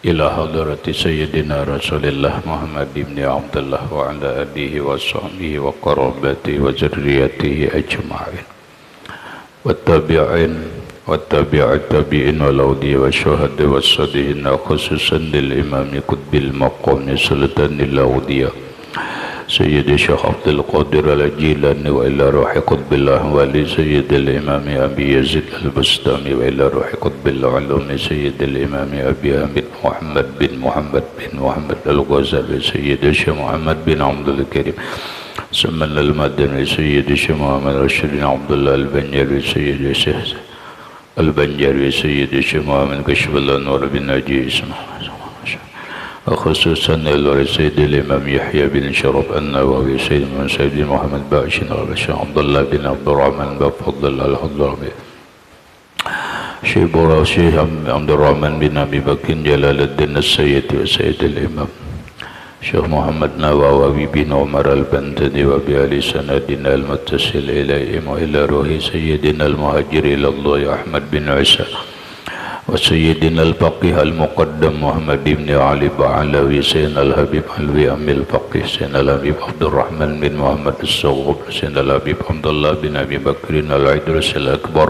إلى حضرة سيدنا رسول الله محمد بن عبد الله وعلى آله وصحبه وقرابته وذريته أجمعين والتابعين والتابع التابعين والأولياء والشهداء والصالحين خصوصا للإمام قطب المقام سلطان الأولياء سيد الشيخ عبد القادر الجيلاني وإلى روح قطب الأحوال سيد الإمام أبي يزيد البستامي وإلى روح قطب العلوم سيد الإمام أبي حميد محمد بن محمد الغزالي سيد الشيخ محمد بن عبد الكريم سمن المدني سيد الشيخ محمد رشيد بن عبد الله البنجري سيد الشيخ البنجري سيد الشيخ محمد كشف الأنوار بن نجي اسمه خصوصا إلى سيد الإمام يحيى بن شرف النووي سيد من سيد محمد باشن الشيخ عبد الله بن عبد الرحمن بن فضل الحضرمي شيخ عبد الرحمن بن أبي بكر جلال الدين السيد وسيد الإمام شيخ محمد نواوي بن عمر البندني وبآل سندنا المتصل إليهم وإلى روح سيدنا المهاجر إلى الله أحمد بن عيسى وسيدنا الفقيه المقدم محمد بن علي بعلوي سيدنا الحبيب علوي أم الفقيه سيدنا الحبيب عبد الرحمن بن محمد الصغر سيدنا الحبيب عبد الله بن أبي بكر العيدرس الأكبر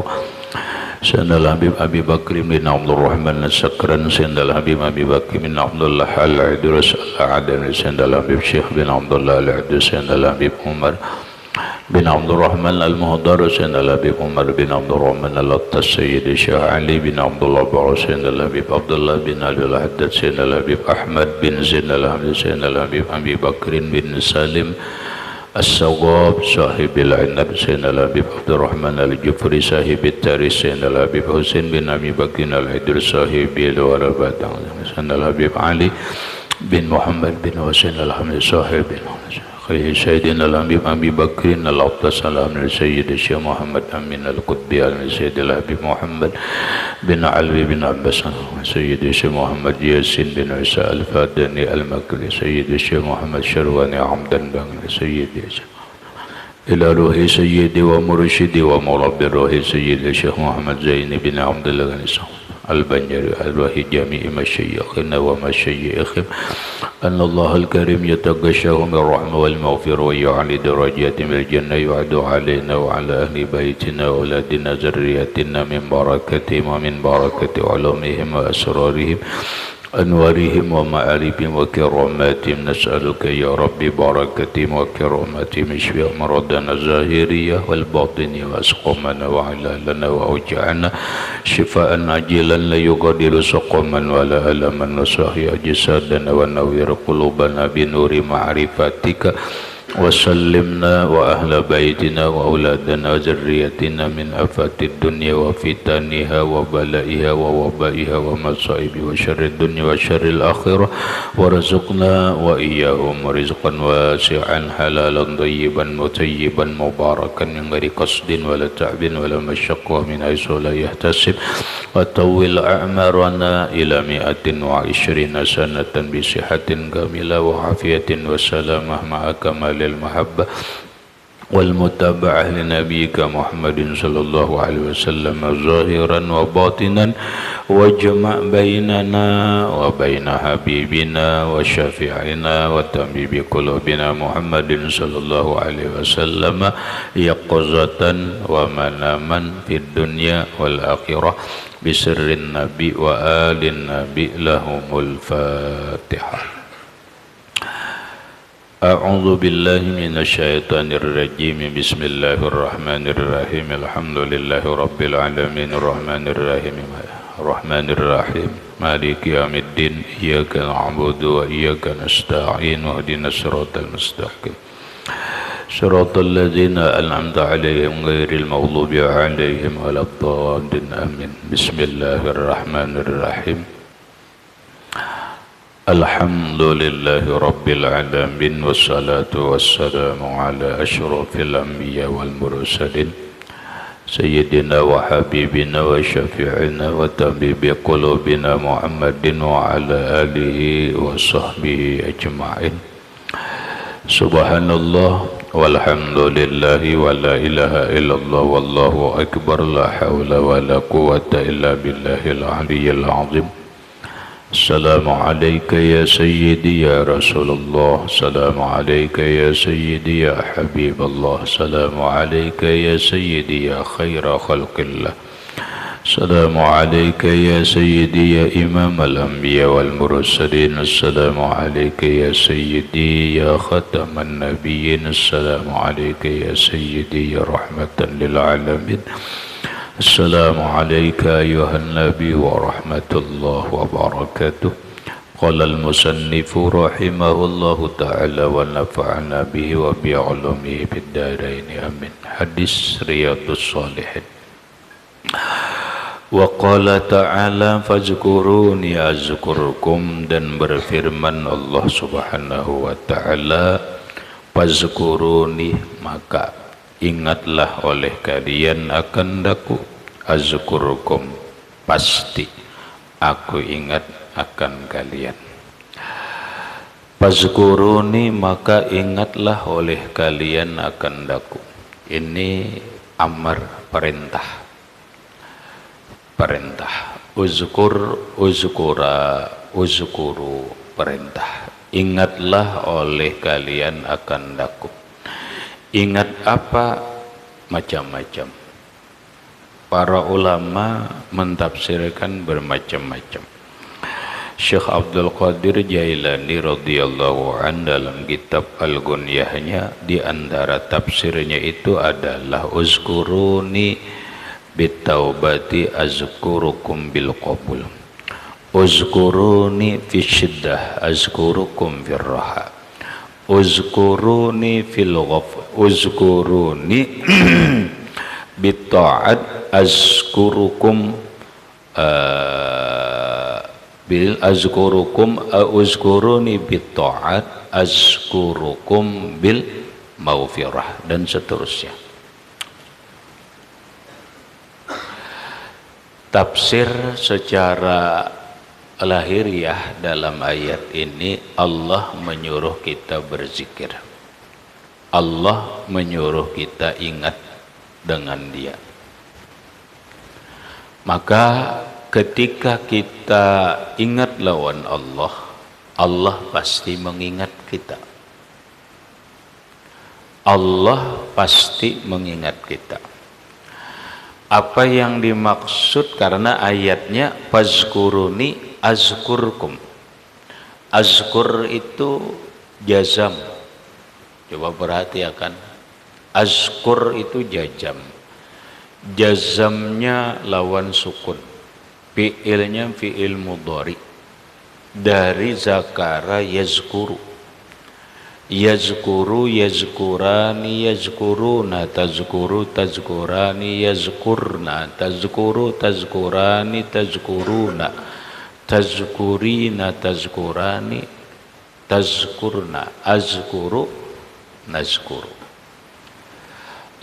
سيدنا الحبيب أبي بكر بن عبد الرحمن السكران سيدنا الحبيب أبي بكر بن عبد الله العيدرس العدني سيدنا الحبيب شيخ بن عبد الله العيدرس سيدنا الحبيب عمر بن عبد الرحمن المهدر سيدنا الحبيب عمر بن عبد الرحمن الأطس سيد الشيخ علي بن عبد الله بعو سيدنا الحبيب عبد الله بن علي الحداد سيدنا الحبيب أحمد بن زين الحمد سيدنا الحبيب أبي بكر بن سالم الصواب صاحب العنب سيدنا الحبيب عبد الرحمن الجفري صاحب التاريخ سيدنا الحبيب حسين بن أبي بكر العيدر صاحب الوربات سيدنا الحبيب علي بن محمد بن حسين الحمد صاحب سيدنا الحبيب أبي بكر الأطلس الحمد سيد الشيخ محمد أمين القطبي سيد الحبيب محمد بن علوي بن عباس سيد الشيخ محمد ياسين بن عيسى الفادني المكري سيد الشيخ محمد شرواني عمدان بن سيد الشيخ إلى روح سيدي ومرشدي ومربي روح سيد الشيخ محمد زين بن عبد الله البنجري الروح جميع مشايخنا ومشايخهم أن الله الكريم يتغشاهم بالرحمة والمغفرة ويعلي درجاتهم بالجنة يعد علينا وعلى أهل بيتنا وأولادنا ذريتنا من بركتهم ومن بركة علومهم وأسرارهم أنوارهم ومعارفهم وكراماتهم نسألك يا رب بركتهم وكراماتهم اشفي أمراضنا الظاهرية والباطنية وأسقمنا وعلالنا وأوجعنا شفاء عاجلا لا يغادر سقما ولا ألما وصحي أجسادنا ونوّر قلوبنا بنور معرفتك وسلمنا وأهل بيتنا وأولادنا وذريتنا من آفات الدنيا وفتنها وبلائها ووبائها ومصائب وشر الدنيا وشر الآخرة ورزقنا وإياهم رزقا واسعا حلالا طيبا مطيبا مباركا من غير قصد ولا تعب ولا مشقة من حيث لا يحتسب وطول أعمارنا إلى 120 سنة بصحة كاملة وعافية وسلامة مع كمال المحبة والمتابعة لنبيك محمد صلى الله عليه وسلم ظاهرا وباطنا واجمع بيننا وبين حبيبنا وشفيعنا وطبيب قلوبنا محمد صلى الله عليه وسلم يقظة ومناما في الدنيا والآخرة بسر النبي وآل النبي لهم الفاتحة. أعوذ بالله من الشيطان الرجيم بسم الله الرحمن الرحيم الحمد لله رب العالمين الرحمن الرحيم مالك يوم الدين إياك نعبد وإياك نستعين واهدنا الصراط المستقيم صراط الذين أنعمت عليهم غير المغضوب عليهم ولا الضالين آمين. بسم الله الرحمن الرحيم الحمد لله رب العالمين والصلاة والسلام على أشرف الأنبياء والمرسلين سيدنا وحبيبنا وشفيعنا وطبيب قلوبنا محمد وعلى آله وصحبه أجمعين. سبحان الله والحمد لله ولا إله إلا الله والله أكبر لا حول ولا قوة إلا بالله العلي العظيم. السلام عليك يا سيدي يا رسول الله. السلام عليك يا سيدي يا حبيب الله. السلام عليك يا سيدي يا خير خلق الله. السلام عليك يا سيدي يا إمام الأنبياء والمرسلين. السلام عليك يا سيدي يا ختم النبيين. السلام عليك يا سيدي يا رحمة للعالمين. السلام عليك أيها النبي ورحمة الله وبركاته. قال المصنف رحمه الله تعالى ونفعنا به وبعلومه في الدارين آمين. Hadis Riyadhus Shalihin. Wa qala ta'ala fazkuruni azkurkum, dan berfirman Allah subhanahu wa ta'ala, fazkuruni, maka ingatlah oleh kalian akan daku, azkurkum, pasti aku ingat akan kalian. Fazkuruni, maka ingatlah oleh kalian akan daku. Ini amar, perintah. Uzkur, uzkura, uzkuru, perintah. Ingatlah oleh kalian akan daku. Ingat apa? Macam-macam. Para ulama mentafsirkan bermacam-macam. Syekh Abdul Qadir Jailani radhiyallahu an dalam kitab Al-Ghunyahnya, di antara tafsirnya itu adalah uzkuruni bitaubati azkurukum bil qabul, uzkuruni fi syiddah azkurukum fir raha, uzkuruni fil ghaf, uzkuruni bitta'at azkurukum bil azkurukum, uzkuruni bitta'at azkurukum bil maghfirah, dan seterusnya. Tafsir secara lahiriah dalam ayat ini, Allah menyuruh kita berzikir. Allah menyuruh kita ingat dengan Dia. Maka ketika kita ingat lawan Allah, Allah pasti mengingat kita. Allah pasti mengingat kita. Apa yang dimaksud? Karena ayatnya fazkuruni azkurkum. Azkur itu jazam. Coba perhatikan. Azkur itu jazam. Jazamnya lawan sukun. Fi'ilnya fi'il mudhari. Dari zakara yazkuru. Yazkuru, yazkurani, yazkuruna, tazkuru, tazkurani, yazkurna, tazkuru, tazkurani, tazkuruna, tazkurina, tazkurani, tazkurna, azkuru, nazkuru.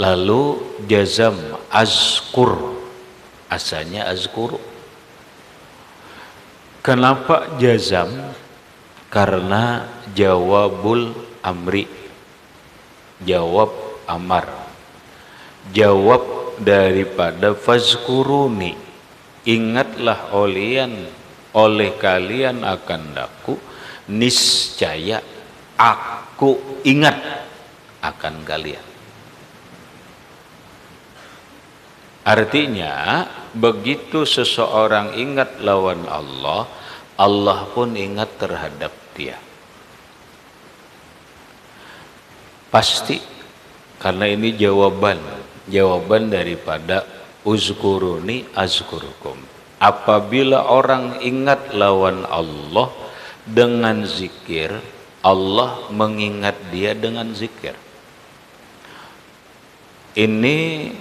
Lalu jazam azkur, asalnya azkuru. Kenapa jazam? Karena jawabul amri, jawab amar, jawab daripada fazkuruni, ingatlah oleh kalian akan daku, niscaya aku ingat akan kalian. Artinya begitu seseorang ingat lawan Allah, Allah pun ingat terhadap dia. Pasti, karena ini jawaban daripada uzkuruni azkurukum. Apabila orang ingat lawan Allah dengan zikir, Allah mengingat dia dengan zikir. Ini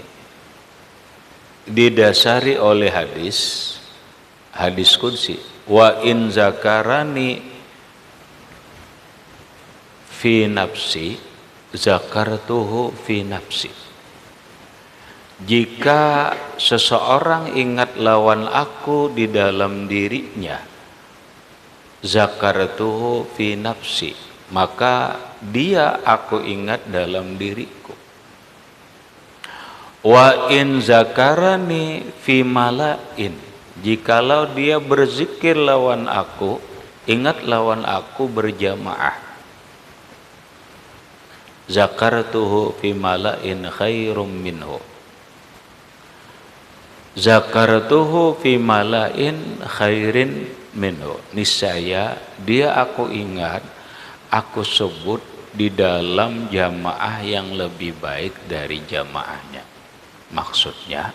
didasari oleh hadis qudsi, wa in zakarani fi nafsi zakartuhu fi nafsi. Jika seseorang ingat lawan aku di dalam dirinya, zakartuhu fi nafsi, maka dia aku ingat dalam diriku. Wa in zakarani fi malain Jikalau dia berzikir lawan aku, ingat lawan aku berjamaah. Zakartuhu fi mala'in khairum minhu. Zakartuhu fi mala'in khairin minhu. Niscaya dia aku ingat, aku sebut di dalam jamaah yang lebih baik dari jamaahnya. Maksudnya,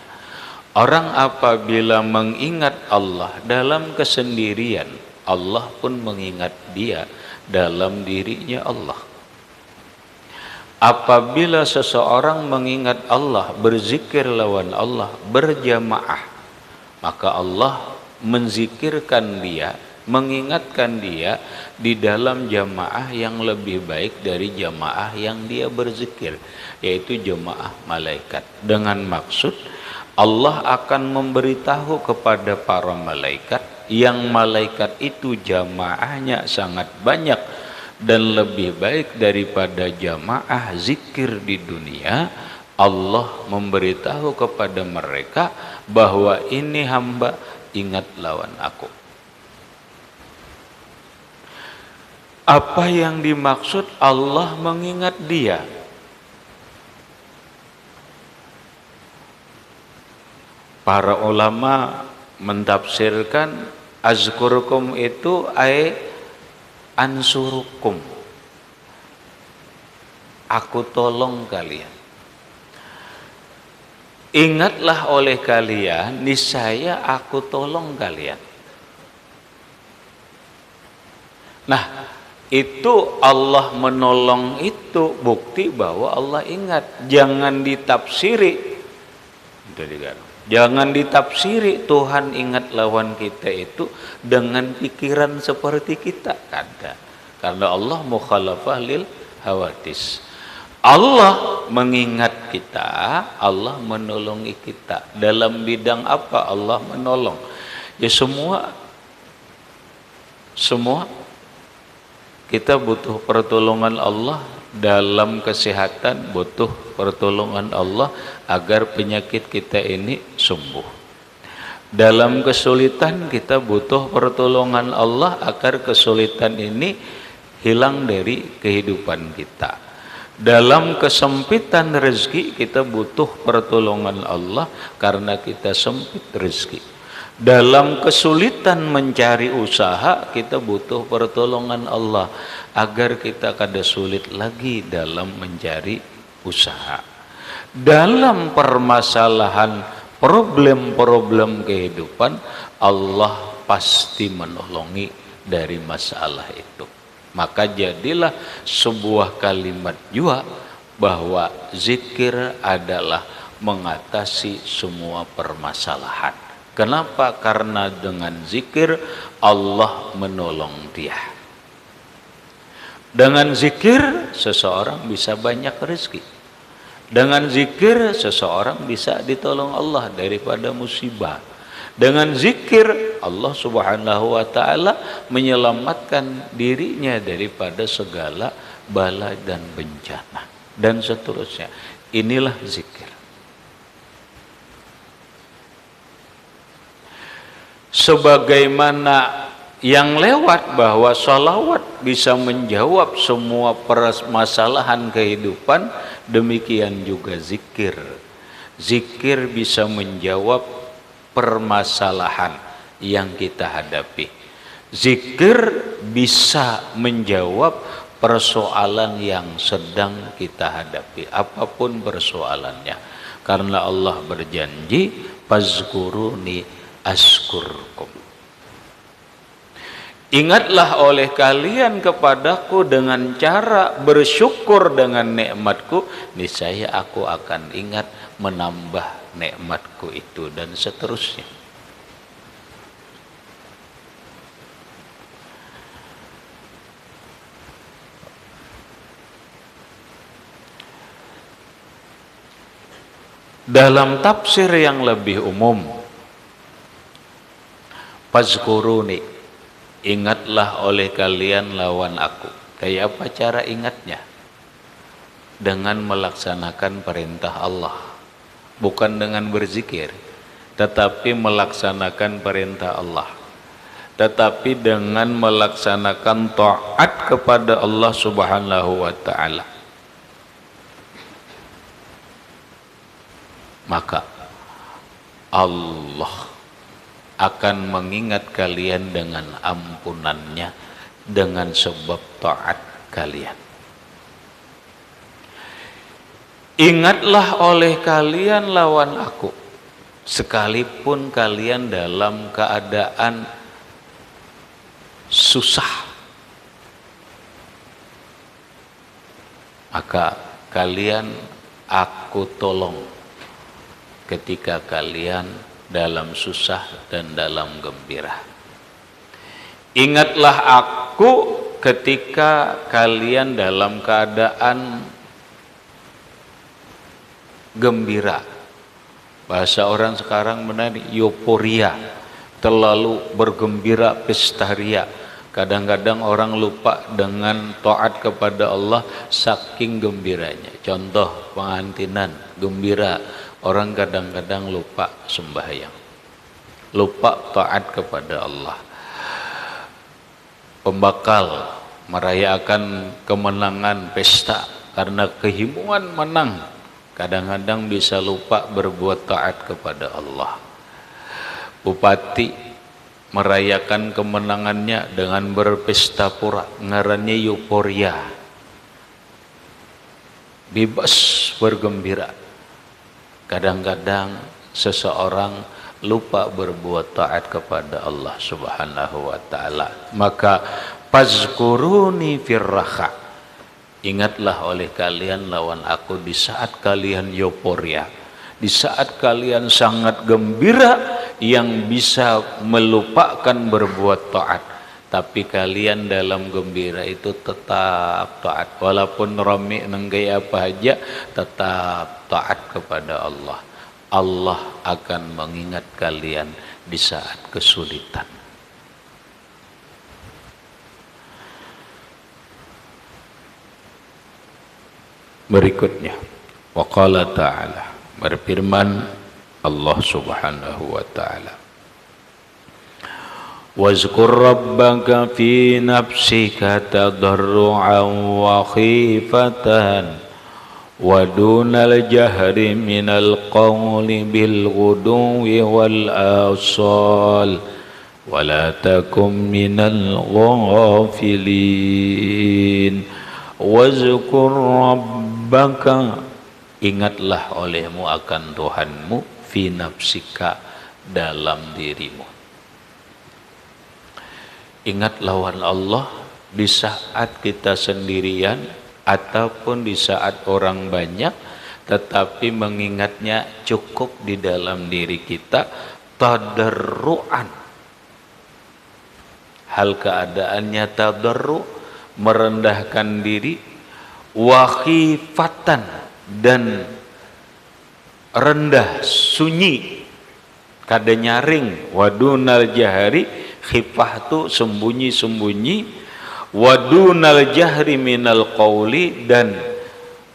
orang apabila mengingat Allah dalam kesendirian, Allah pun mengingat dia dalam dirinya Allah. Apabila seseorang mengingat Allah, berzikir lawan Allah, berjamaah, maka Allah menzikirkan dia, mengingatkan dia di dalam jamaah yang lebih baik dari jamaah yang dia berzikir, yaitu jamaah malaikat. Dengan maksud Allah akan memberitahu kepada para malaikat, yang malaikat itu jamaahnya sangat banyak dan lebih baik daripada jamaah zikir di dunia. Allah memberitahu kepada mereka bahwa ini hamba ingat lawan aku. Apa yang dimaksud Allah mengingat dia? Para ulama mentafsirkan azkurukum itu ansurukum, aku tolong kalian. Ingatlah oleh kalian, niscaya aku tolong kalian. Nah, itu Allah menolong itu bukti bahwa Allah ingat. Jangan ditafsiri, jangan ditafsiri Tuhan ingat lawan kita itu dengan pikiran seperti kita. Kada. Karena Allah mukhalafah lil hawadis. Allah mengingat kita, Allah menolongi kita. Dalam bidang apa Allah menolong? Ya semua kita butuh pertolongan Allah. Dalam kesehatan butuh pertolongan Allah agar penyakit kita ini sembuh. Dalam kesulitan kita butuh pertolongan Allah agar kesulitan ini hilang dari kehidupan kita. Dalam kesempitan rezeki kita butuh pertolongan Allah karena kita sempit rezeki. Dalam kesulitan mencari usaha kita butuh pertolongan Allah agar kita kada sulit lagi dalam mencari usaha. Dalam permasalahan problem-problem kehidupan, Allah pasti menolongi dari masalah itu. Maka jadilah sebuah kalimat juga bahwa zikir adalah mengatasi semua permasalahan. Kenapa? Karena dengan zikir Allah menolong dia. Dengan zikir seseorang bisa banyak rezeki. Dengan zikir seseorang bisa ditolong Allah daripada musibah. Dengan zikir Allah Subhanahu wa taala menyelamatkan dirinya daripada segala bala dan bencana dan seterusnya. Inilah zikir. Sebagaimana yang lewat bahwa sholawat bisa menjawab semua permasalahan kehidupan, demikian juga zikir. Zikir bisa menjawab permasalahan yang kita hadapi. Zikir bisa menjawab persoalan yang sedang kita hadapi, apapun persoalannya. Karena Allah berjanji, fazkuruni askurkum. Ingatlah oleh kalian kepadaku dengan cara bersyukur dengan nikmatku, niscaya aku akan ingat menambah nikmatku itu dan seterusnya. Dalam tafsir yang lebih umum, fazkuruni, ingatlah oleh kalian lawan aku. Kayak apa cara ingatnya? Dengan melaksanakan perintah Allah, bukan dengan berzikir. tetapi melaksanakan perintah Allah, tetapi dengan melaksanakan taat kepada Allah Subhanahu wa ta'ala, maka Allah akan mengingat kalian dengan ampunannya dengan sebab taat kalian. Ingatlah oleh kalian lawan aku, sekalipun kalian dalam keadaan susah, maka kalian aku tolong ketika kalian dalam susah dan dalam gembira. Ingatlah aku ketika kalian dalam keadaan gembira. Bahasa orang sekarang benar euforia, terlalu bergembira, pesta ria. Kadang-kadang orang lupa dengan taat kepada Allah saking gembiranya. Contoh pengantinan, gembira. Orang kadang-kadang lupa sembahyang, lupa taat kepada Allah. Pembakal merayakan kemenangan pesta karena kehimungan menang, kadang-kadang bisa lupa berbuat taat kepada Allah. Bupati merayakan kemenangannya dengan berpesta pura, ngarannya euforia, bebas bergembira. Kadang-kadang seseorang lupa berbuat taat kepada Allah Subhanahu wa ta'ala. Maka fazkuruni firraha, ingatlah oleh kalian lawan aku di saat kalian euforia, di saat kalian sangat gembira yang bisa melupakan berbuat taat. Tapi kalian dalam gembira itu tetap taat, walaupun rame nenggay apa aja, tetap taat kepada Allah. Allah akan mengingat kalian di saat kesulitan. Berikutnya, waqala ta'ala, berfirman Allah Subhanahu wa ta'ala, wazkur rabbaka fi nafsika tadarru'an wa khifatan wa dunal jahri minal qawli bil ghuduwi wal asal wa la takum minal ghafilin. Wazkur rabbaka, ingatlah olehmu akan Tuhanmu, fi nafsika, dalam dirimu. Ingat lawan Allah di saat kita sendirian ataupun di saat orang banyak, tetapi mengingatnya cukup di dalam diri kita, tadarruan. Hal keadaannya tadarru, merendahkan diri, wa khifatan, dan rendah sunyi, kada nyaring, wadunal jahari, khifah tu sembunyi-sembunyi, wadunal jahri minal qawli, dan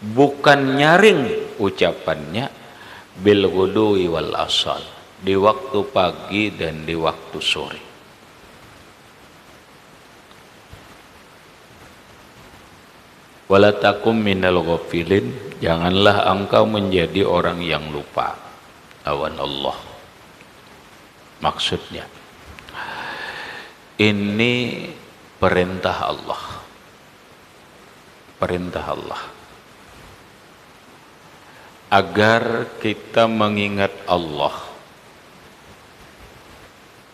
bukan nyaring ucapannya, bil ghudwi wal asal, di waktu pagi dan di waktu sore. Wala takum minal ghafilin, janganlah engkau menjadi orang yang lupa lawan Allah. Maksudnya, ini perintah Allah. Perintah Allah agar kita mengingat Allah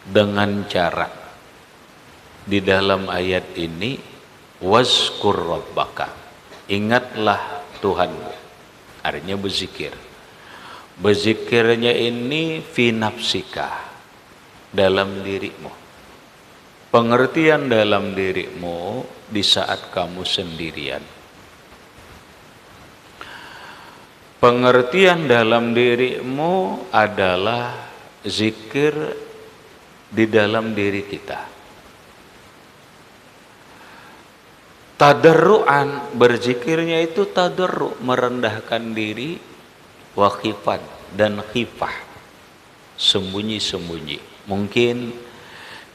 dengan cara di dalam ayat ini, wazkur rabbaka, ingatlah Tuhanmu. Artinya berzikir. Berzikirnya ini fi nafsika, dalam dirimu. Pengertian dalam dirimu di saat kamu sendirian. Pengertian dalam dirimu adalah zikir di dalam diri kita. Tadarruan, berzikirnya itu tadarru, merendahkan diri, wa khifat, dan khifah, sembunyi-sembunyi. Mungkin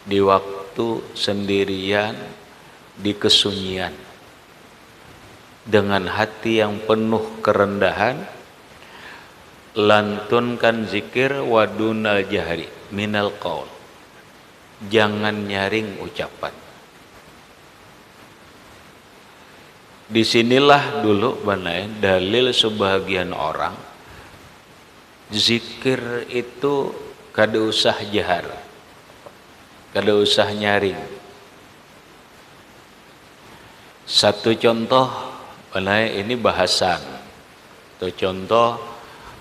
di waktu sendirian, di kesunyian, dengan hati yang penuh kerendahan, lantunkan zikir wadunal jahri minal qaul. Jangan nyaring ucapan. Disinilah dulu dalil sebagian orang zikir itu kada usah jahar, kada usah nyaring. Satu contoh, ini bahasan. Satu contoh,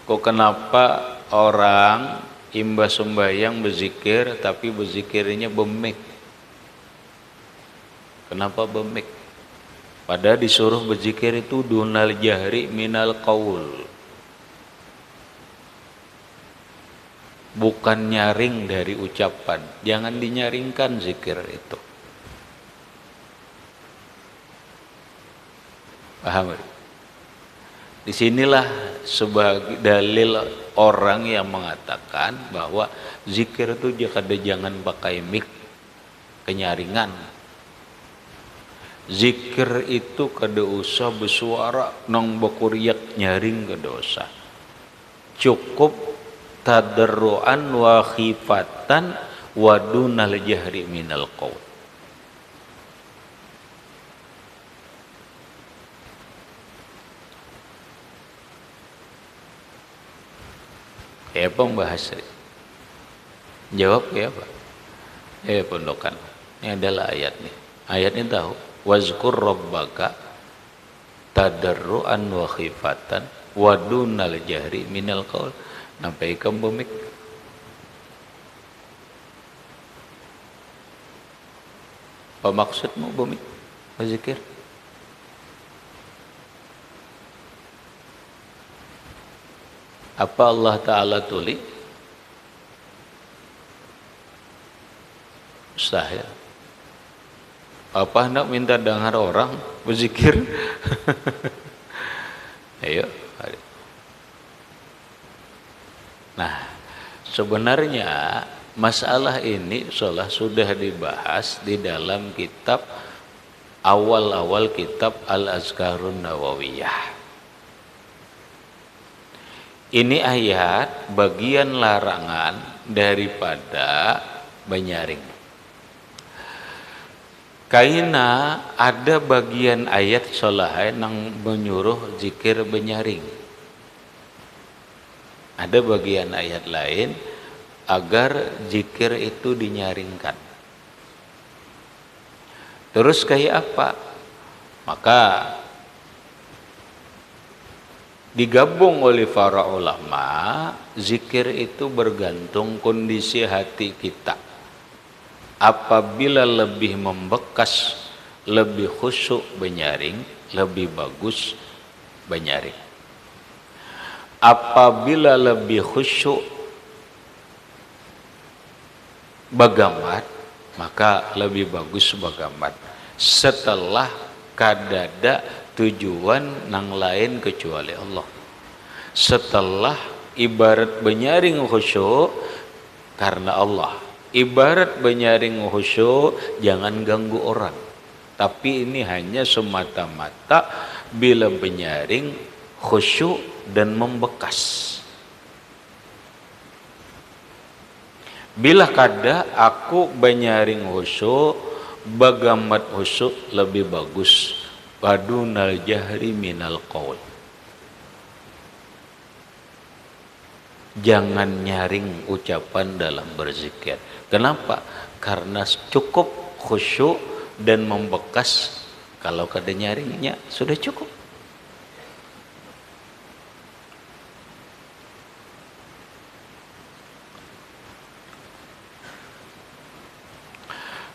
kok kenapa orang imba sembahyang berzikir tapi berzikirnya bemik? Kenapa bemik? Padahal disuruh berzikir itu dunal jahri minal qaul. Bukan nyaring dari ucapan. Jangan dinyaringkan zikir itu. Paham? Disinilah sebagai dalil orang yang mengatakan bahwa zikir itu jangan pakai mic, kenyaringan. Zikir itu kada usah bersuara nang bakuriak nyaring kada usah. Cukup tadarruan wa khifatan wa dunal jahri minal qaul. Ya pembahas. Jawab ya Pak. Pondokan. Ini adalah ayat nih. Ayat ini tahu. Wazkur rabbaka tadarruan wa khifatan wa dunal jahri minal qaul. Nampai ke bumik. Apa maksudmu bumik? Berzikir. Apa Allah Ta'ala tulis? Mustahil. Apa hendak minta dengar orang berzikir? Ayo. Nah, sebenarnya masalah ini sudah dibahas di dalam kitab awal-awal kitab Al-Azkarun Nawawiyah. Ini ayat bagian larangan daripada menyaring. Kaina ada bagian ayat solahay yang menyuruh zikir menyaring. Ada bagian ayat lain agar zikir itu dinyaringkan. Terus kayak apa? Maka digabung oleh para ulama, zikir itu bergantung kondisi hati kita. Apabila lebih membekas, lebih khusyuk menyaring, lebih bagus menyaring. Apabila lebih khusyuk bagamat, maka lebih bagus bagamat. Setelah kadada tujuan nang lain kecuali Allah. Setelah ibarat menyaring khusyuk karena Allah. Ibarat menyaring khusyuk jangan ganggu orang. Tapi ini hanya semata-mata bila menyaring khusyuk dan membekas. Bila kada aku menyaring khusyuk, bagamat khusyuk lebih bagus. Badunal jahri minal qaul. Jangan nyaring ucapan dalam berzikir. Kenapa? Karena cukup khusyuk dan membekas. Kalau kada nyaringnya sudah cukup.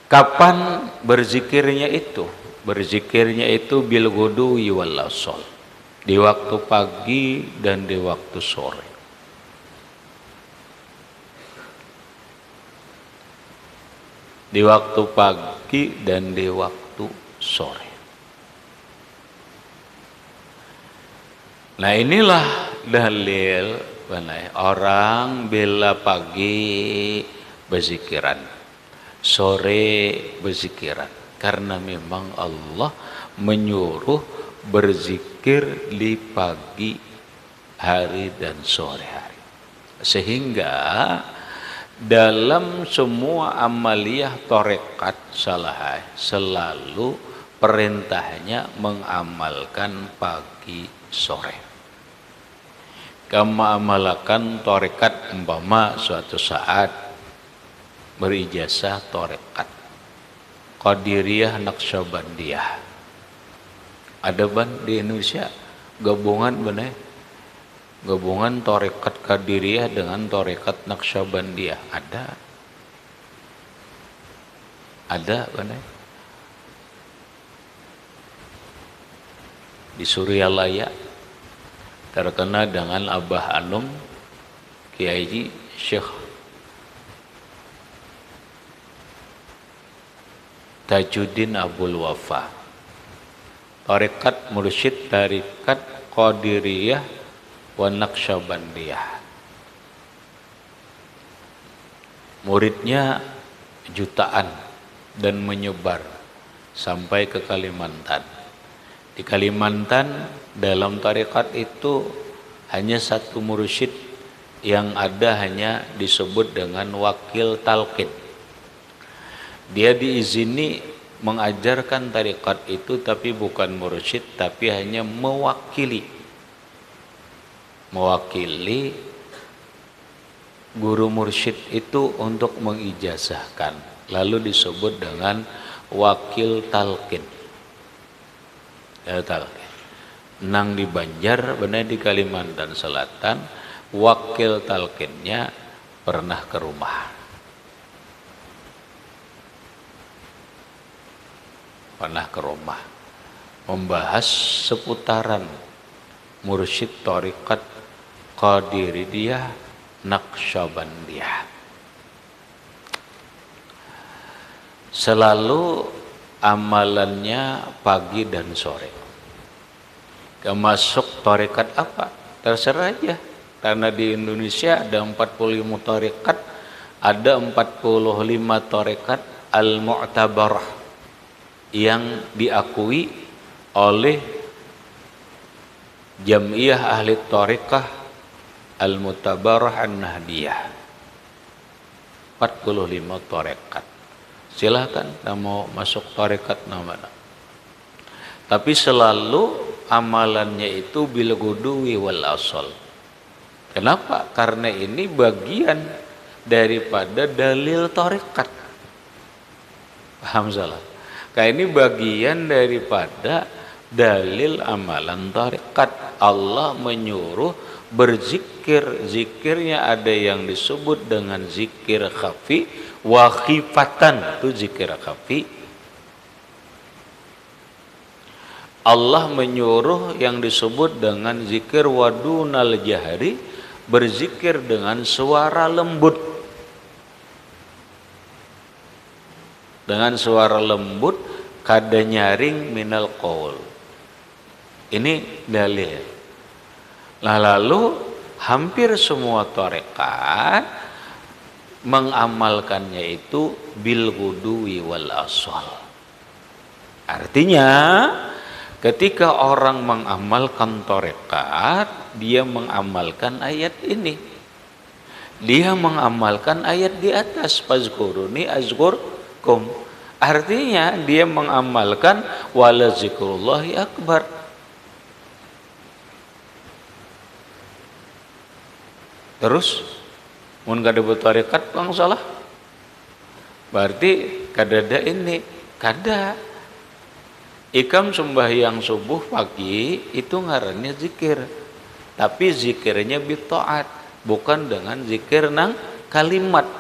Kapan berzikirnya itu? Berzikirnya itu bil ghudwi wal asal. Di waktu pagi dan di waktu sore. Di waktu pagi dan di waktu sore. Nah inilah dalil orang bela pagi berzikiran, sore berzikiran, karena memang Allah menyuruh berzikir di pagi hari dan sore hari. Sehingga dalam semua amaliyah tarekat salahah selalu perintahnya mengamalkan pagi sore. Kama amalkan tarekat umpama suatu saat berijazah tarekat Qadiriyah Naqsyabandiyah. Ada ban di Indonesia gabungan bener, gabungan tarekat Qadiriyah dengan tarekat Naqsyabandiyah. Ada bener. Di Suryalaya terkena dengan Abah Anum Kiai Syekh Tajuddin Abdul Wafa, tarekat mursyid tarekat Qadiriyah wa Naqsyabandiyah. Muridnya jutaan dan menyebar sampai ke Kalimantan. Di Kalimantan dalam tarekat itu hanya satu mursyid yang ada, hanya disebut dengan wakil talqin. Dia diizini mengajarkan tarekat itu tapi bukan mursyid, tapi hanya mewakili guru mursyid itu untuk mengijazahkan, lalu disebut dengan wakil talqin. Nang di Banjar, benar di Kalimantan Selatan, wakil talqinnya pernah ke rumah, membahas seputaran mursyid tarekat Qadiriyah Naqsyabandiyah. Selalu amalannya pagi dan sore. Masuk tarekat apa? Terserah aja. Karena di Indonesia ada 45 tarekat, ada 45 tarekat al-mu'tabarah yang diakui oleh Jam'iyah Ahli Tarekah Al-Mutabarah An-Nahdiyah. 45 tarekat. Silakan mau masuk tarekat mana. Tapi selalu amalannya itu bil ghudwi wal asal. Kenapa? Karena ini bagian daripada dalil tarekat. Paham salah? Kayak ini bagian daripada dalil amalan tarekat. Allah menyuruh berzikir, zikirnya ada yang disebut dengan zikir khafi wa khifatan, itu zikir khafi. Allah menyuruh yang disebut dengan zikir wadunal jahri, berzikir dengan suara lembut. Dengan suara lembut kada nyaring minal qaul. Ini dalil. Nah, lalu hampir semua tarekat mengamalkannya itu bil ghudwi wal asal. Artinya ketika orang mengamalkan tarekat, dia mengamalkan ayat ini. Dia mengamalkan ayat di atas, fazkuruni azkurkum. Artinya dia mengamalkan wala zikrullahi akbar. Terus mun kada tarekat bang salah. Berarti kada ada ini, kada. Ikam sembahyang subuh pagi itu ngarannya zikir. Tapi zikirnya bitaat, bukan dengan zikir nang kalimat.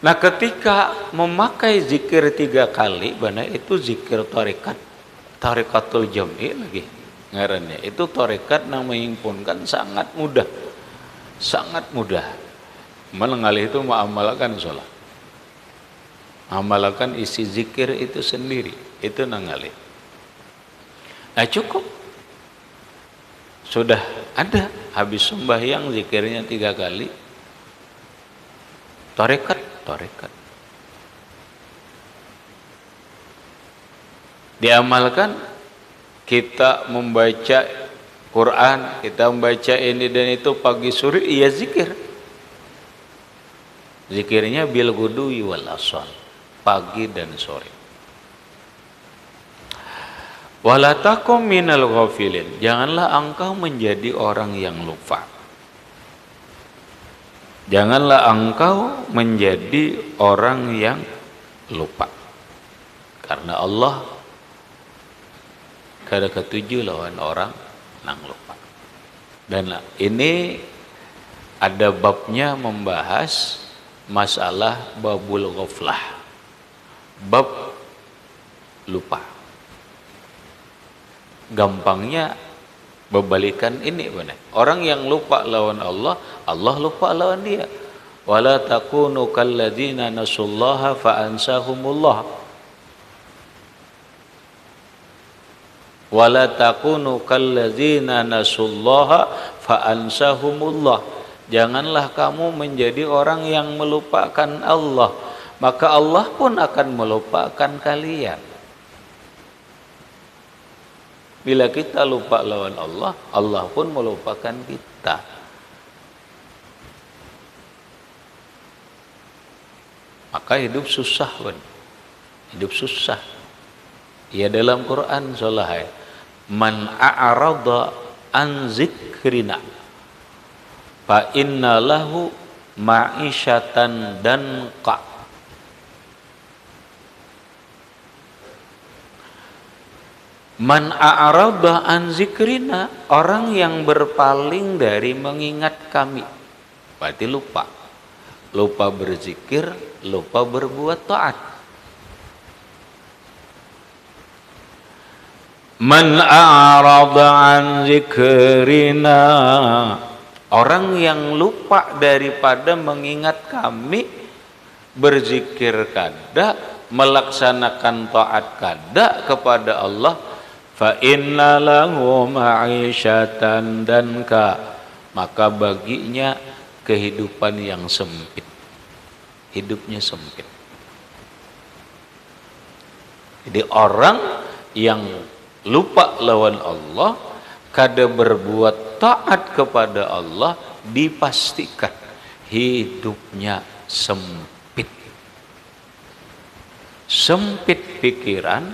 Nah, ketika memakai zikir 3 kali, benar itu zikir tarekat, tarekatul jam'i lagi ngarannya. Itu tarekat yang menghimpunkan sangat mudah, sangat mudah. Mengalih itu mengamalkan sholat, amalkan isi zikir itu sendiri, itu nangalih. Nah, cukup sudah ada, habis sembahyang zikirnya 3 kali. Tarekat. Diamalkan, kita membaca Quran, kita membaca ini dan itu pagi sore, iya zikir. Zikirnya bil ghudwi wal asal, pagi dan sore. Wala takum minal ghafilin, janganlah engkau menjadi orang yang lupa. Janganlah engkau menjadi orang yang lupa. Karena Allah kada ketujuh lawan orang nang lupa. Dan ini ada babnya membahas masalah babul ghaflah, bab lupa. Gampangnya berbalikan ini benar. Orang yang lupa lawan Allah, Allah lupa lawan dia. Wala takunu kalladzina nasullaha fa ansahumullah. Wala takunu kalladzina nasullaha fa ansahumullah. Janganlah kamu menjadi orang yang melupakan Allah, maka Allah pun akan melupakan kalian. Bila kita lupa lawan Allah, Allah pun melupakan kita. Maka hidup susah, hidup susah. Ya dalam Quran solah, man a'rada an zikrina fa inna lahu ma'isyatan danqa. Man a'rada an zikrina, orang yang berpaling dari mengingat kami, berarti lupa. Lupa berzikir, lupa berbuat taat. Man a'rada an zikrina, orang yang lupa daripada mengingat kami, berzikir kada, melaksanakan taat kada kepada Allah, fa inna lahu ma'isyatan danka, maka baginya kehidupan yang sempit. Hidupnya sempit. Jadi orang yang lupa lawan Allah, kada berbuat taat kepada Allah, dipastikan hidupnya sempit. Sempit pikiran,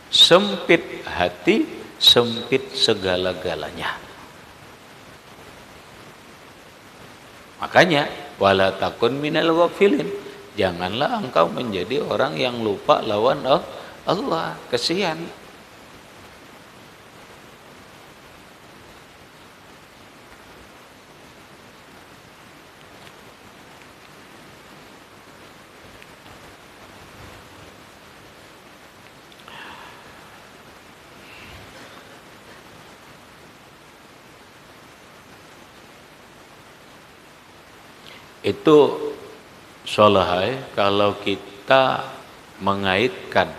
sempit hati, sempit segala-galanya. Makanya wala takun minal ghafilin, janganlah engkau menjadi orang yang lupa lawan Allah. Kesian. Itu solahai kalau kita mengaitkan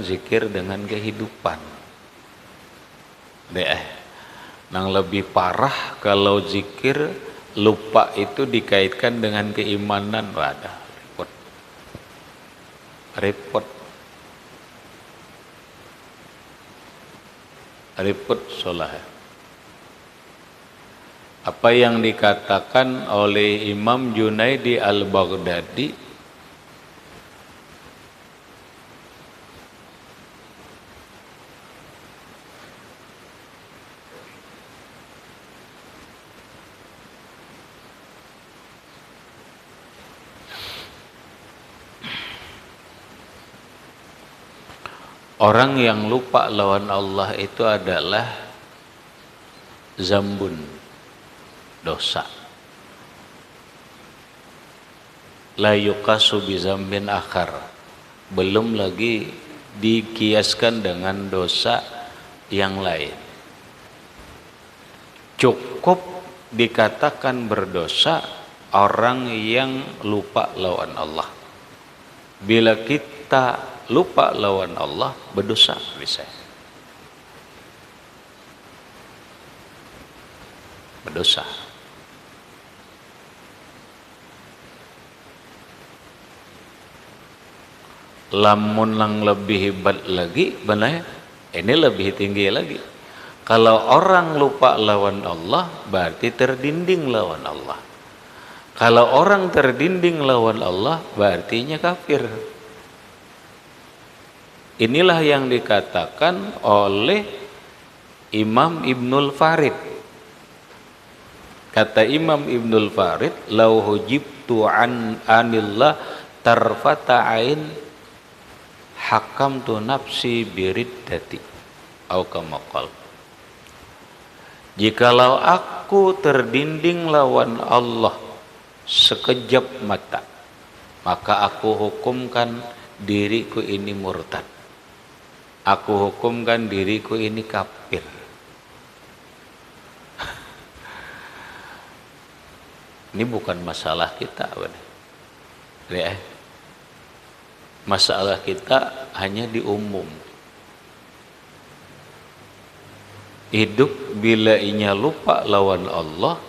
zikir dengan kehidupan. Nang lebih parah kalau zikir lupa itu dikaitkan dengan keimanan, wadah repot solahai. Apa yang dikatakan oleh Imam Junaidi al-Baghdadi, orang yang lupa lawan Allah itu adalah zambun, dosa. La yuqasu bi zambin akhar, belum lagi dikiaskan dengan dosa yang lain. Cukup dikatakan berdosa orang yang lupa lawan Allah. Bila kita lupa lawan Allah, berdosa bisa. berdosa. Lamun lang lebih hebat lagi, benar? Ini lebih tinggi lagi. Kalau orang lupa lawan Allah, berarti terdinding lawan Allah. Kalau orang terdinding lawan Allah, berarti kafir. Inilah yang dikatakan oleh Imam Ibnul Farid. Kata Imam Ibnul Farid, "Lau hujibtu anillah tarfata ain hakamtu nafsi biriddati." Au kama qala. Jikalau aku terdinding lawan Allah sekejap mata, maka aku hukumkan diriku ini murtad. Aku hukumkan diriku ini kafir. Ini bukan masalah kita, ya. Masalah kita hanya di umum. Hidup bila inya lupa lawan Allah,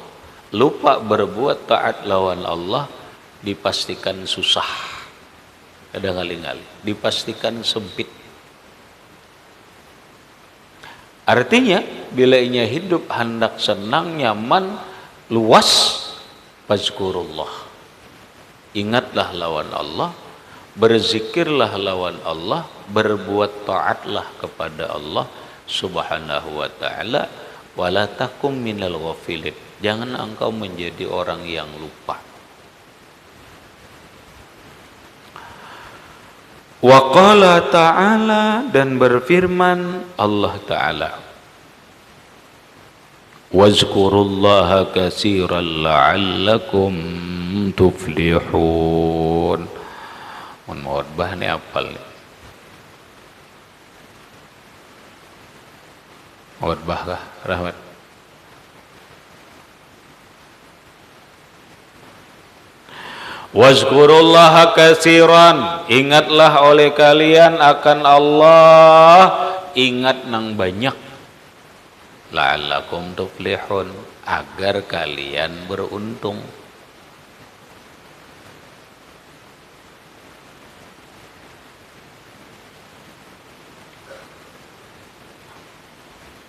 lupa berbuat taat lawan Allah, dipastikan susah. Kadang-kali dipastikan sempit. Artinya bila inya hidup hendak senang, nyaman, luas, fazkurullah. Ingatlah lawan Allah, berzikirlah lawan Allah, berbuat taatlah kepada Allah Subhanahu wa ta'ala, wala takum minal ghafilin. Jangan engkau menjadi orang yang lupa. Wa qala ta'ala, dan berfirman Allah Ta'ala, wazkurullaha katsiran la'allakum tuflihun. Mun mu'adbah ni apal ni. Mu'adbah kah, Rahmat? Wazkurullaha katsiran, ingatlah oleh kalian akan Allah, ingat nang banyak. La'allakum tuflihun, agar kalian beruntung.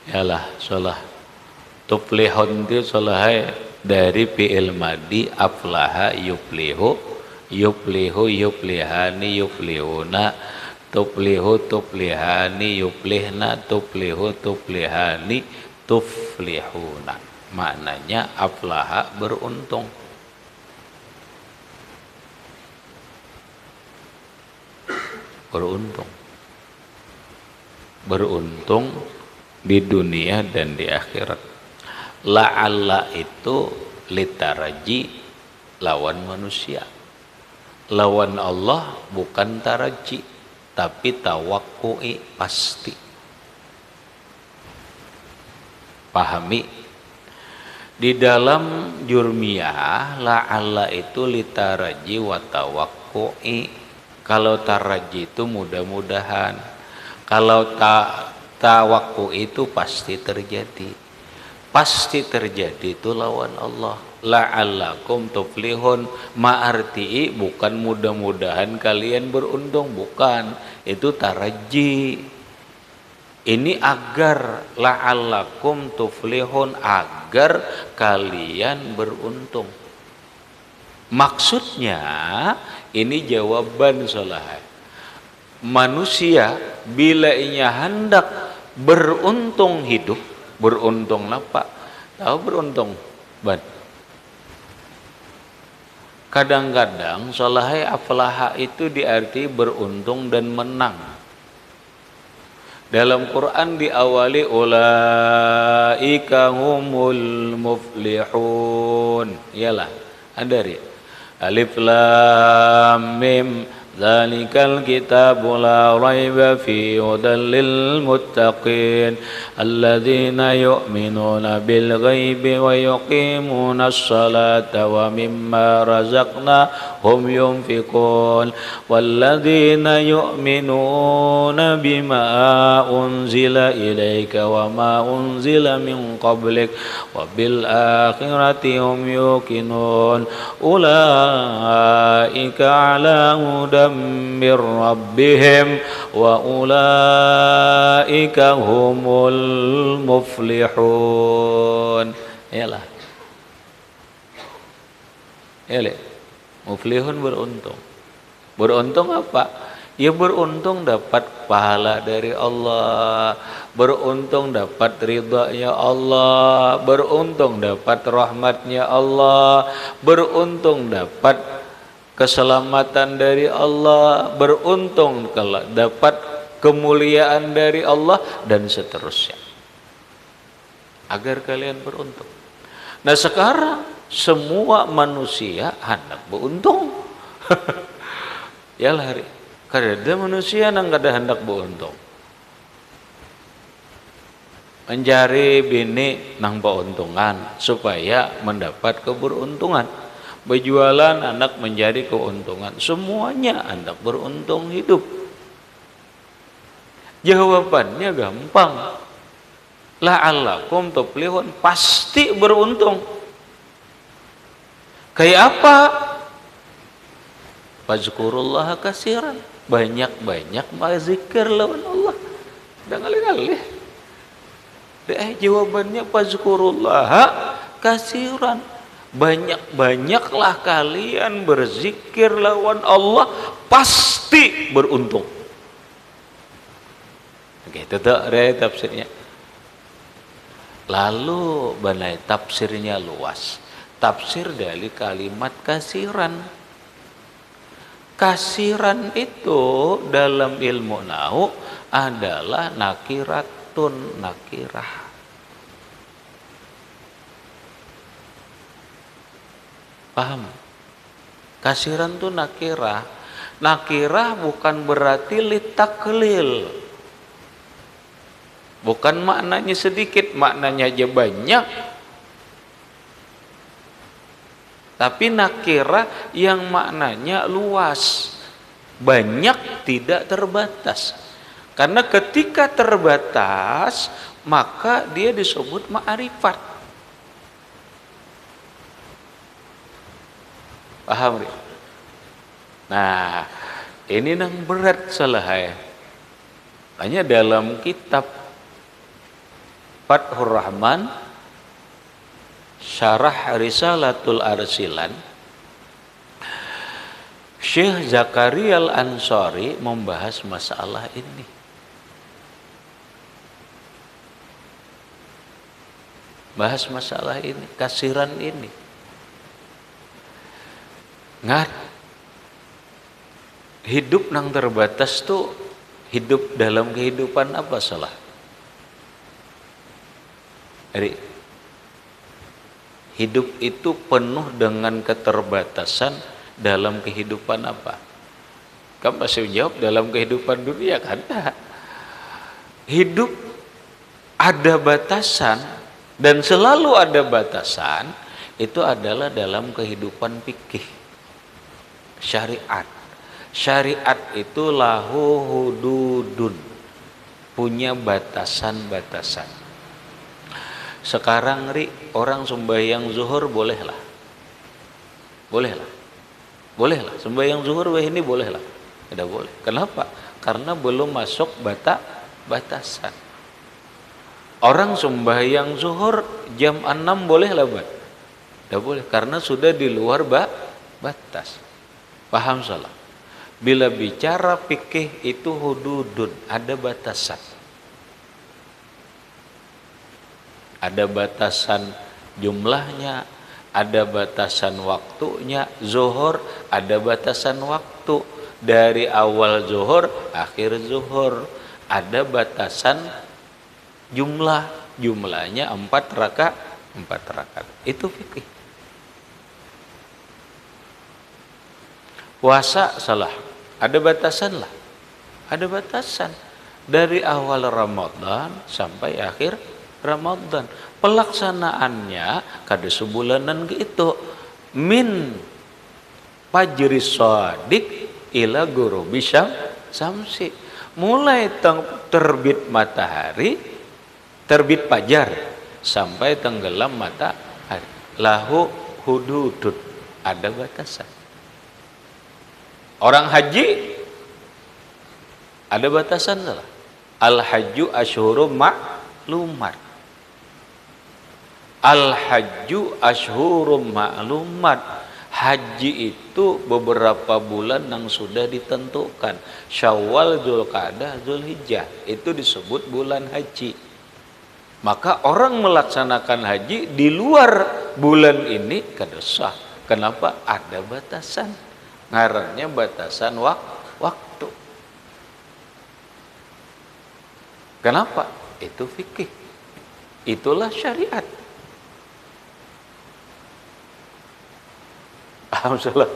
Yalah, salah. Tuflihun itu salah dari fi'il madi aflaha yuflihu, yuflihu yuflihani yuflihuna, tuflihu tuflihani yuflihna, tuflihu tuflihani tuflihuna. Maknanya aflaha beruntung. Beruntung. Beruntung di dunia dan di akhirat. La'alla itu litaraji, lawan manusia. Lawan Allah bukan taraji, tapi tawakku'i, pasti. Pahami? Di dalam jurmiyah, la'alla itu litaraji wa tawakku'i. Kalau taraji itu mudah-mudahan. Kalau tawakku'i itu pasti terjadi. Pasti terjadi itu lawan Allah. La'allakum tuflihun, ma'arti'i bukan mudah-mudahan kalian beruntung, bukan. Itu taraji. Ini agar, la'allakum tuflihun, agar kalian beruntung. Maksudnya ini jawaban salah. Manusia bila ia hendak beruntung hidup, beruntung apa? Tahu beruntung, ban. Kadang-kadang salahai aflaha itu diarti beruntung dan menang. Dalam Quran diawali ulaika humul muflihun. Iyalah, ada ri. Alif lam mim Dzalikal kitabu la raiba fihi hudan lil muttaqin alladzina yu'minuna bil ghaibi wa yuqimunas salata wa mimma razaqnahum yunfiqun walladzina yu'minuna bima unzila ilaika wa ma unzila min qablik wa bil akhirati hum yuqinun ulaika ala hudan min rabbihim wa ulaika humul muflihun. Yalah. Muflihun beruntung. Beruntung apa? Ya beruntung dapat pahala dari Allah, beruntung dapat ridha-Nya Allah, beruntung dapat rahmat-Nya Allah, beruntung dapat keselamatan dari Allah, beruntung kalau dapat kemuliaan dari Allah dan seterusnya. Agar kalian beruntung. Nah sekarang semua manusia hendak beruntung. Ya lari. Karena ada manusia yang kada hendak beruntung. Mencari bini nang beruntungan supaya mendapat keberuntungan. Berjualan anak menjadi keuntungan. Semuanya anak beruntung hidup. Jawabannya gampang. La'allakum tuflihun, pasti beruntung. Kayak apa? Fazkurullaha katsiran, banyak-banyak berzikir lawan Allah. Dah ngalih-ngalih. Jawabannya fazkurullaha katsiran. Banyak-banyaklah kalian berzikir lawan Allah, pasti beruntung. Gitu tuh ada tafsirnya. Lalu banai tafsirnya luas. Tafsir dari kalimat kasiran. Kasiran itu dalam ilmu nahwu adalah nakiratun, nakirah. Paham? Kasiran itu nakirah. Nakirah bukan berarti litaklil. Bukan maknanya sedikit, maknanya aja banyak. Tapi nakirah yang maknanya luas. Banyak tidak terbatas. Karena ketika terbatas, maka dia disebut ma'rifat. Paham? Nah, ini nang berat salah ya. Hanya dalam kitab Fathur Rahman Syarah Risalatul Arsilan, Syekh Zakaria Al-Ansari membahas masalah ini. Bahas masalah ini, kasiran ini. Ngat, hidup nang terbatas tuh hidup dalam kehidupan apa salah? Jadi, hidup itu penuh dengan keterbatasan dalam kehidupan apa? Kamu masih jawab dalam kehidupan dunia kan? Hidup ada batasan dan selalu ada batasan, itu adalah dalam kehidupan fikih. Syariat. Syariat itu lahu hududun, punya batasan-batasan. Sekarang orang sembahyang zuhur bolehlah. Bolehlah sembahyang zuhur ini bolehlah. Tidak boleh. Kenapa? Karena belum masuk batasan. Orang sembahyang zuhur jam 6 bolehlah, Pak? Tidak boleh karena sudah di luar batas. Paham salah? Bila bicara fikih itu hududun, ada batasan. Ada batasan jumlahnya, ada batasan waktunya. Zuhur ada batasan waktu. Dari awal zuhur, akhir zuhur. Ada batasan jumlah. Jumlahnya 4 rakaat. Itu fikih. Puasa salah. Ada batasan lah. Ada batasan. Dari awal Ramadan sampai akhir Ramadan. Pelaksanaannya kada sebulanan gitu. Min fajri shadiq ila ghurubi syamsi. Mulai terbit matahari, terbit fajar sampai tenggelam matahari. Lahu hududud, ada batasan. Orang haji ada batasan lah. Al-hajju asyhurum ma'lumat. Al-hajju asyhurum ma'lumat. Haji itu beberapa bulan yang sudah ditentukan. Syawal, Dzulqa'dah, Dzulhijjah. Itu disebut bulan haji. Maka orang melaksanakan haji di luar bulan ini kada sah. Kenapa? Ada batasan. Ngarannya batasan waktu. Kenapa? Itu fikih. Itulah syariat. Alhamdulillah.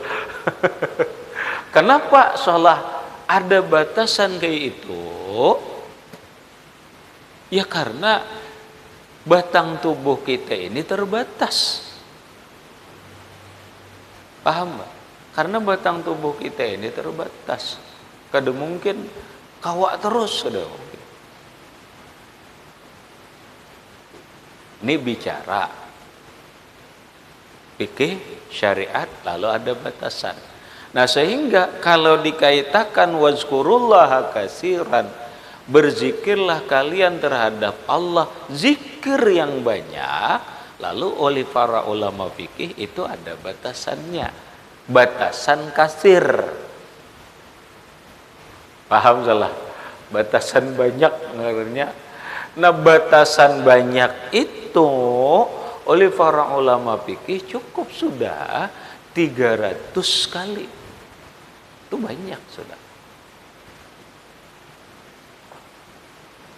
Kenapa salah ada batasan kayak itu? Ya karena batang tubuh kita ini terbatas. Paham Mbak? Karena batang tubuh kita ini terbatas. Kada mungkin kawak terus, kada mungkin. Ini bicara fikih, syariat, lalu ada batasan. Nah sehingga kalau dikaitakan wazkurullaha katsiran, berzikirlah kalian terhadap Allah, zikir yang banyak, lalu oleh para ulama fikih itu ada batasannya, batasan kasir. Paham salah? Batasan banyak ngarannya. Nah batasan banyak itu oleh para ulama fikih cukup sudah 300 kali. Itu banyak sudah.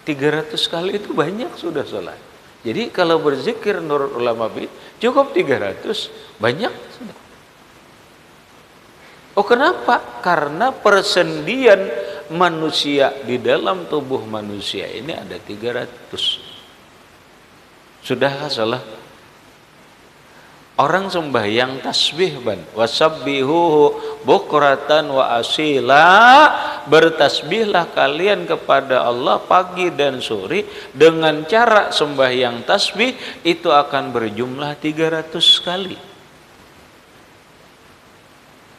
300 kali itu banyak sudah sholat. Jadi kalau berzikir menurut ulama fikih cukup 300, banyak sudah. Oh kenapa? Karena persendian manusia di dalam tubuh manusia ini ada 300. Sudahkah salah? Orang sembahyang tasbih ban wasabbihuhu bukratan wa asila, bertasbihlah kalian kepada Allah pagi dan sore dengan cara sembahyang tasbih itu akan berjumlah 300 kali.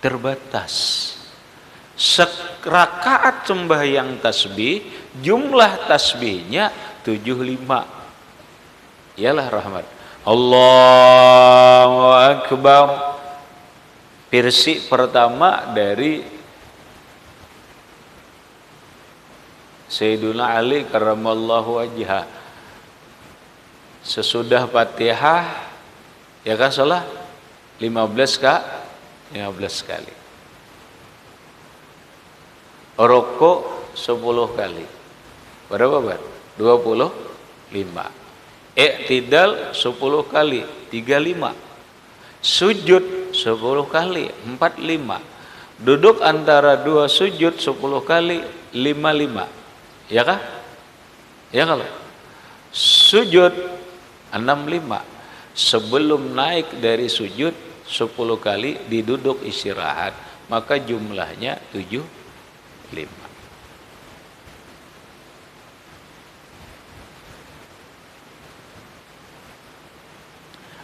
Terbatas. Serakaat sembahyang tasbih jumlah tasbihnya 75. Iyalah rahmat. Allahu Akbar. Pirsi pertama dari Sayyiduna Ali karramallahu wajhah. Sesudah Fatihah ya kan salah 15 kali. Rukuk 10 kali. Berapa Bar? 25. Iktidal 10 kali, 35. Sujud 10 kali, 45. Duduk antara dua sujud 10 kali, 55. Ya kah? Ya kalau sujud 65. Sebelum naik dari sujud 10 kali diduduk istirahat, maka jumlahnya 75.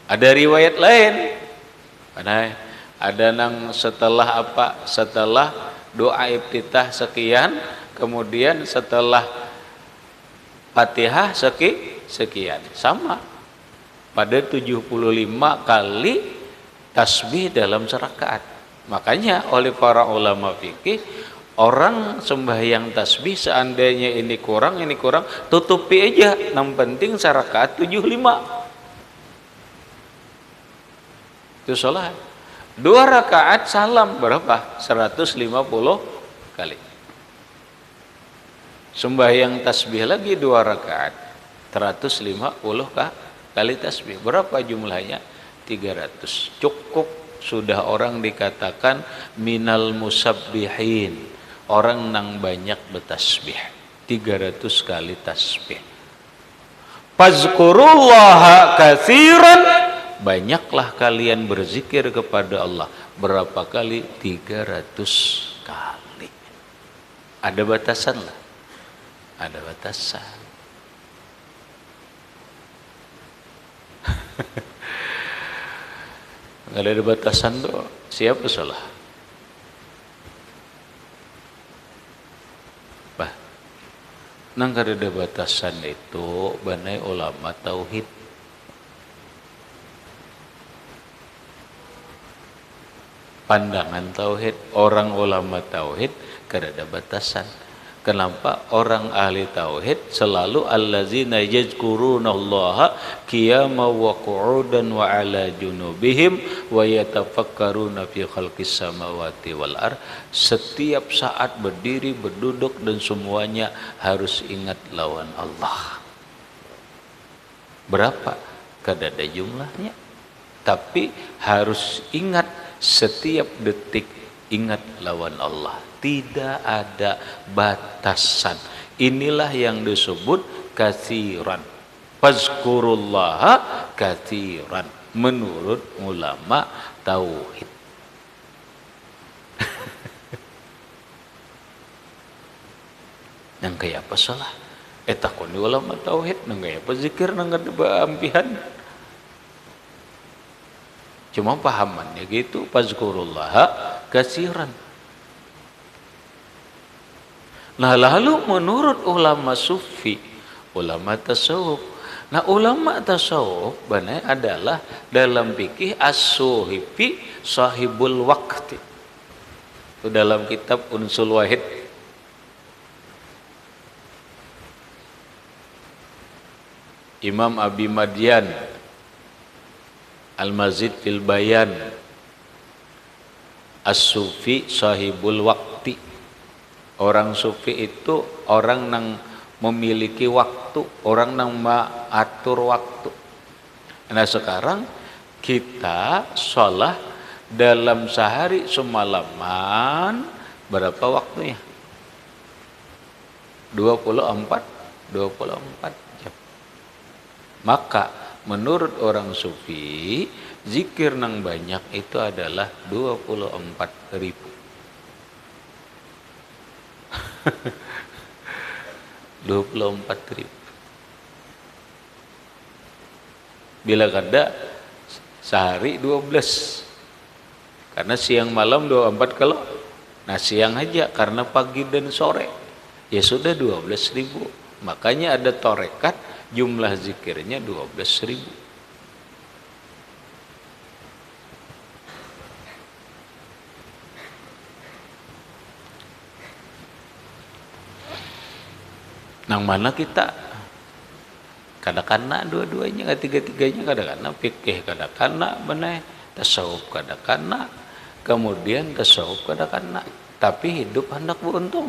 Ada riwayat lain, ada nang setelah apa? Setelah doa iftitah sekian, kemudian setelah Fatihah sekian. Sama. Pada 75 kali tasbih dalam serakaat. Makanya oleh para ulama fikih, orang sembahyang tasbih seandainya ini kurang, tutupi aja. Yang penting serakaat 75. Itu sholat. 2 rakaat salam berapa? 150 kali. Sembahyang tasbih lagi 2 rakaat 150 kali tasbih. Berapa jumlahnya? 300. Cukup sudah orang dikatakan minal musabbihin, orang nang banyak bertasbih, 300 kali tasbih. Fazkurullaha katsiran, banyaklah kalian berzikir kepada Allah. Berapa kali? 300 kali. Ada batasan lah, ada batasan. Nggak ada batasan tuh, siapa salah? Bah, nang kada ada batasan itu banai ulama tauhid. Pandangan tauhid, orang ulama tauhid kada ada batasan. Kenapa orang ahli tauhid selalu allazina yadhkurunallaha qiyaman wa qu'udan wa 'ala junubihim wa yatafakkaruna fi khalqis samawati wal ard. Setiap saat berdiri, berduduk dan semuanya harus ingat lawan Allah. Berapa? Kada ada jumlahnya. Tapi harus ingat setiap detik, ingat lawan Allah. Tidak ada batasan. Inilah yang disebut katsiran. Fazkurullaha katsiran menurut ulama tauhid. Nang kaya apa salah? Takon di ulama tauhid nang kaya apa zikir nang kada ampihan. Cuma pahamannya gitu, fazkurullaha katsiran. Nah, lalu menurut ulama sufi, ulama tasawuf. Nah, ulama tasawuf benar adalah dalam fikih as-suhifi sahibul waqti. Itu dalam kitab Unsul Wahid. Imam Abi Madian Al-Mazid fil Bayan, as-sufi sahibul waqti. Orang sufi itu orang yang memiliki waktu, orang yang mengatur waktu. Nah sekarang kita sholat dalam sehari semalaman berapa waktunya? 24 jam. Maka menurut orang sufi, zikir yang banyak itu adalah 24.000. 24.000. Bila kada sehari 12. Karena siang malam 24 kalau. Nah siang aja karena pagi dan sore. Ya sudah 12.000. Makanya ada torekat jumlah zikirnya 12.000. Nang mana kita kadang-kadang dua-duanya, ketiga-tiganya kadang-kadang fikih, kadang-kadang benar tasawuf, kadang-kadang kemudian tasawuf, kadang-kadang tapi hidup hendak beruntung.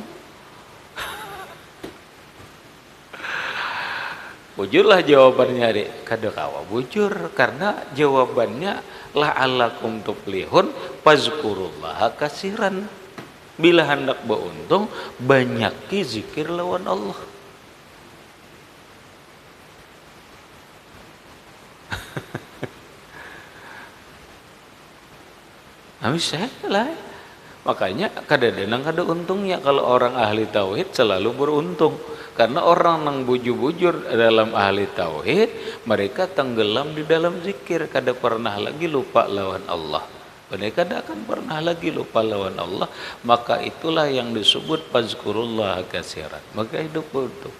Bujurlah jawabannya dek, kada kawa bujur karena jawabannya la'allakum tuflihun fazkurullaha katsiran. Bila hendak beruntung banyaki zikir lawan Allah. Bisa lah. Makanya kadang-kadang kada untungnya kalau orang ahli tauhid selalu beruntung. Karena orang yang bujur-bujur dalam ahli tauhid, mereka tenggelam di dalam zikir, kada pernah lagi lupa lawan Allah. Mereka tidak akan pernah lagi lupa lawan Allah. Maka itulah yang disebut fazkurullah katsiran. Maka hidup beruntung.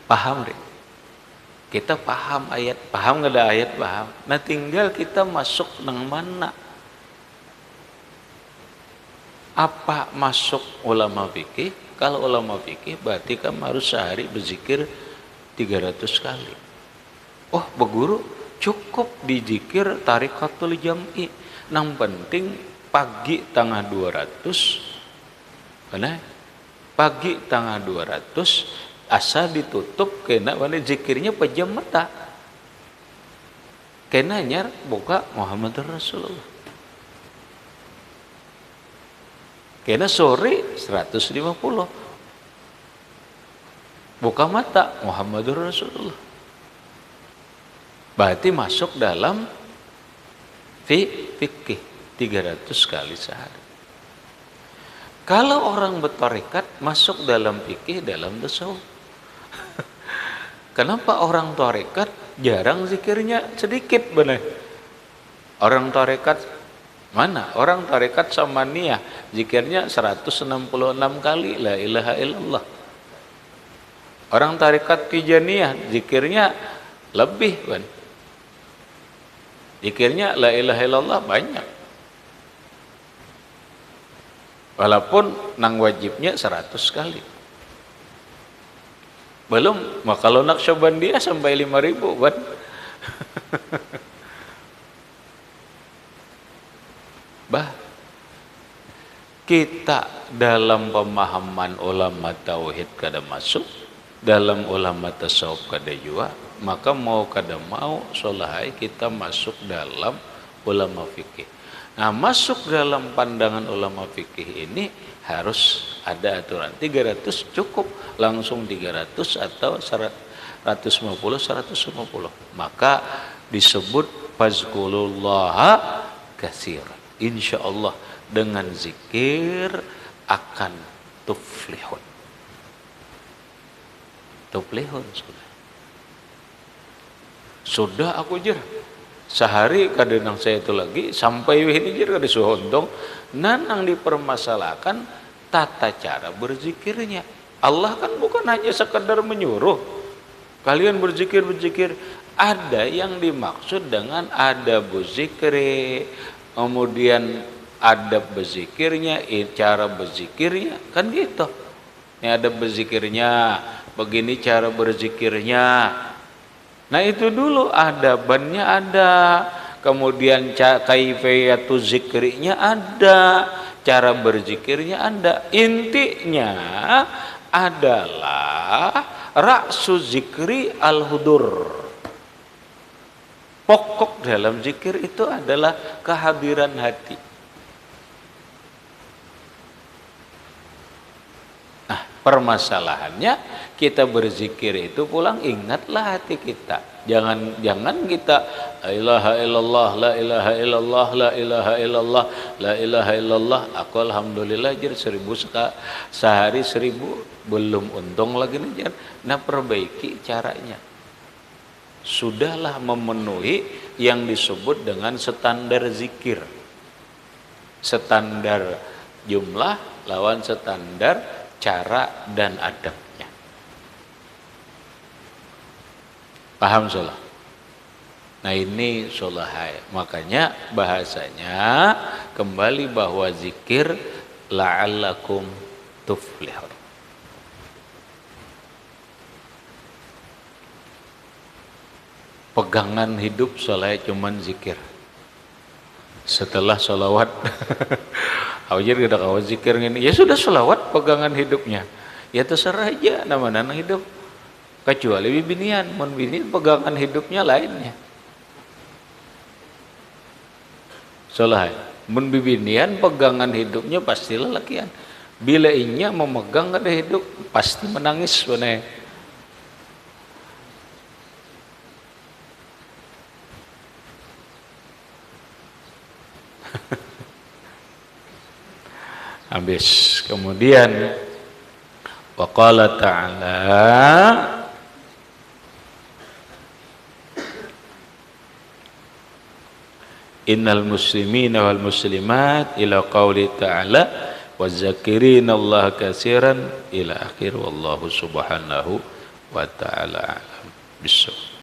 Paham deh? Kita paham ayat, paham nggak ada ayat, paham. Nah tinggal kita masuk nang mana. Apa masuk ulama fikih? Kalau ulama fikih berarti kamu harus sehari berzikir 300 kali. Oh beguru cukup dizikir tarikatul jam'i. Nang penting pagi tangah 200. Benar? Pagi tangah 200 asa ditutup kena mana zikirnya pejam mata. Kena nyar buka Muhammadur Rasulullah. Kena sore 150. Buka mata Muhammadur Rasulullah. Berarti masuk dalam fikih 300 kali sehari. Kalau orang bertarekat masuk dalam fikih dalam tasawuf. Kenapa orang tarekat jarang zikirnya sedikit benar? Orang tarekat mana? Orang tarekat Samaniyah zikirnya 166 kali la ilaha illallah. Orang tarekat Tijaniyah zikirnya lebih kan? Zikirnya la ilaha illallah banyak. Walaupun nang wajibnya 100 kali. Belum, kalau Naqsyabandiyah sampai 5.000 kan. Kita dalam pemahaman ulama tauhid kada masuk, dalam ulama tasawuf kada jua, maka mau kada mau solahai kita masuk dalam ulama fikih. Nah, masuk dalam pandangan ulama fikih ini harus ada aturan. 300 cukup, langsung 300 atau 150 150. Maka disebut fazkurullaha katsiran. Insyaallah dengan zikir akan tuflihun. Tuflihun sudah aku jer sehari kadang saya itu lagi sampai ini jer kada suhontong nanang dipermasalahkan tata cara berzikirnya. Allah kan bukan hanya sekedar menyuruh kalian berzikir, ada yang dimaksud dengan adab berzikri, kemudian adab berzikirnya, cara berzikirnya kan gitu. Ini adab berzikirnya, begini cara berzikirnya. Nah itu dulu adabannya ada, kemudian kaifiyatu zikrinya ada, cara berzikirnya ada. Intinya adalah ra'su zikri al-hudur. Pokok dalam zikir itu adalah kehadiran hati. Nah, permasalahannya kita berzikir itu pulang ingatlah hati kita. Jangan kita la ilaha illallah, la ilaha illallah, la ilaha illallah, la ilaha illallah. Aku alhamdulillah jer 1000 sehari 1000 belum untung lagi nih. Nah, perbaiki caranya. Sudahlah memenuhi yang disebut dengan standar zikir. Standar jumlah lawan standar cara dan adabnya. Paham sholah? Nah ini sholahai. Makanya bahasanya kembali bahwa zikir la'allakum tuflihun. Pegangan hidup sholahai cuman zikir. Setelah sholawat awjir kita kawat zikir ini, ya sudah sholawat pegangan hidupnya. Ya terserah aja nama-nama hidup. Kecuali bibinian, mun bini pegangan hidupnya lainnya. Sholahai, mun bibinian pegangan hidupnya pastilah lakian. Bila inya memegang kada hidup pasti menangis bener. Habis kemudian waqala ta'ala innal muslimina wal muslimat ila qauli ta'ala wazakirina Allah katsiran ila akhir wallahu subhanahu wa ta'ala alam. Bismillah.